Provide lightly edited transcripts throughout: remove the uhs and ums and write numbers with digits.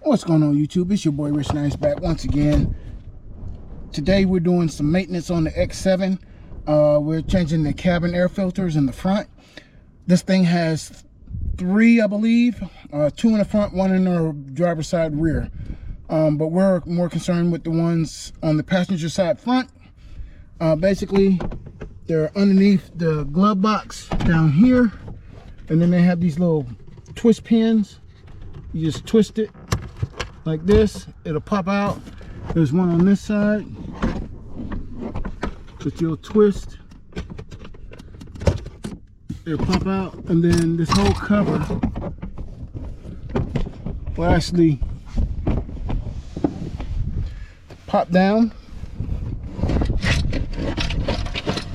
What's going on, YouTube? It's your boy Rich Nice back once again. Today we're doing some maintenance on the X7. We're changing the cabin air filters in the front. This thing has 3, I believe, 2 in the front, 1 in the driver's side rear. But we're more concerned with the ones on the passenger side front. Basically, they're underneath the glove box down here, and then they have these little twist pins. You just twist it like this, it'll pop out. There's one on this side that you'll twist, it'll pop out, and then this whole cover will actually pop down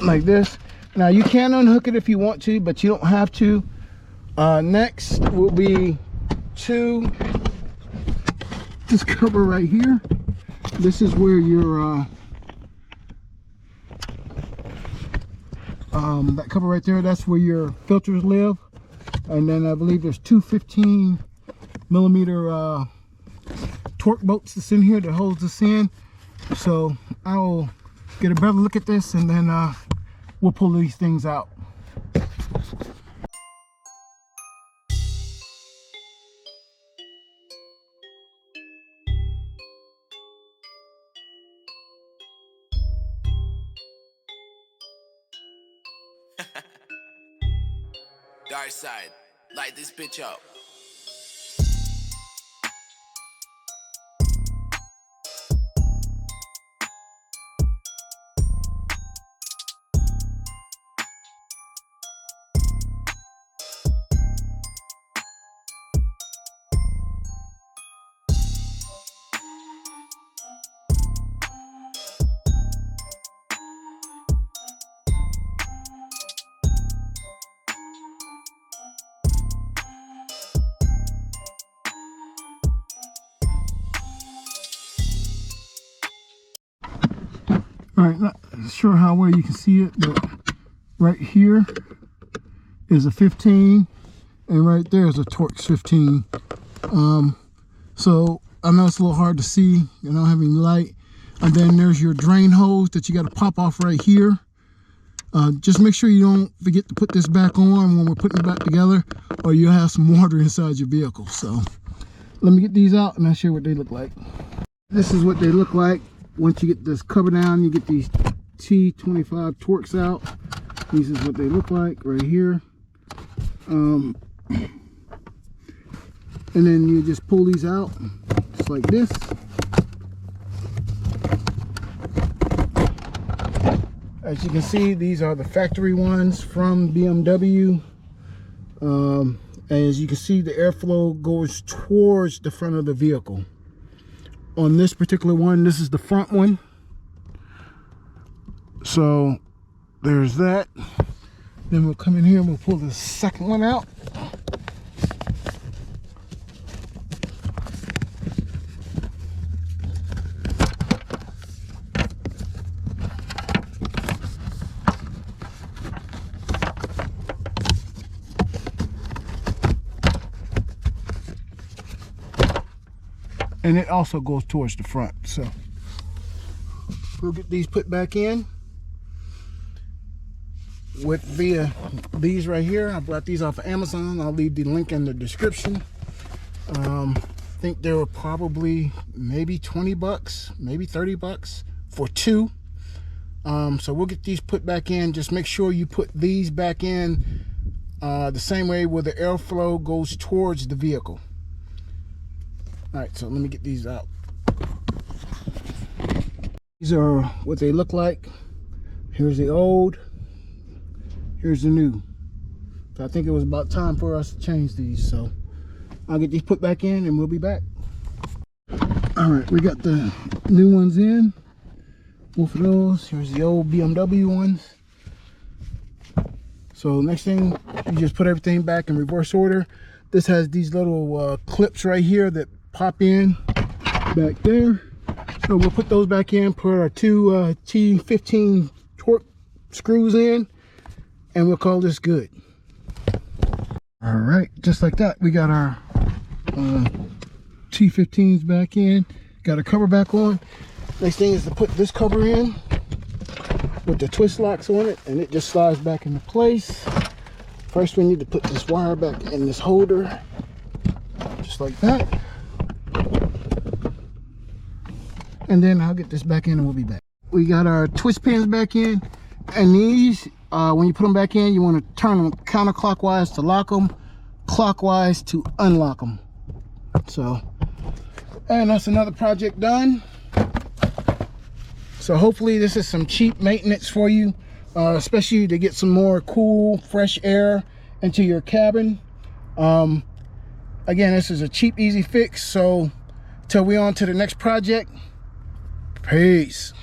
like this. Now you can unhook it if you want to, but you don't have to. Next will be this cover right here. This is where your that cover right there, that's where your filters live. And then I believe there's 2 15mm torque bolts that's in here that holds this in. So I will get a better look at this, and then we'll pull these things out. Dark side, light this bitch up. Alright, not sure how well you can see it, but right here is a 15, and right there is a Torx 15. So I know it's a little hard to see, you don't have any light. And then there's your drain hose that you got to pop off right here. Just make sure you don't forget to put this back on when we're putting it back together, or you'll have some water inside your vehicle. So let me get these out and I'll show you what they look like. This is what they look like. Once you get this cover down, you get these T25 Torx out. This is what they look like right here. And then you just pull these out just like this. As you can see, these are the factory ones from BMW. As you can see, the airflow goes towards the front of the vehicle. On this particular one, this is the front one. So there's that. Then we'll come in here and we'll pull the second one out. And it also goes towards the front. So we'll get these put back in via these right here. I bought these off of Amazon. I'll leave the link in the description. I think they were probably maybe 20 bucks, maybe 30 bucks for 2. So we'll get these put back in. Just make sure you put these back in the same way where the airflow goes towards the vehicle. Alright, so let me get these out. These are what they look like. Here's the old, here's the new. So I think it was about time for us to change these. So I'll get these put back in and we'll be back. Alright, we got the new ones in. Both of those. Here's the old BMW ones. So next thing, you just put everything back in reverse order. This has these little clips right here that pop in back there. So we'll put those back in, put our 2 T15 torque screws in, and we'll call this good. All right, just like that, we got our T15s back in. Got a cover back on. Next thing is to put this cover in with the twist locks on it, and it just slides back into place. First we need to put this wire back in this holder, just like that. And then I'll get this back in and we'll be back. We got our twist pins back in, and these, when you put them back in, you want to turn them counterclockwise to lock them, clockwise to unlock them. So, and that's another project done. So hopefully this is some cheap maintenance for you, especially to get some more cool, fresh air into your cabin. Again, this is a cheap, easy fix. So till we on to the next project. Peace.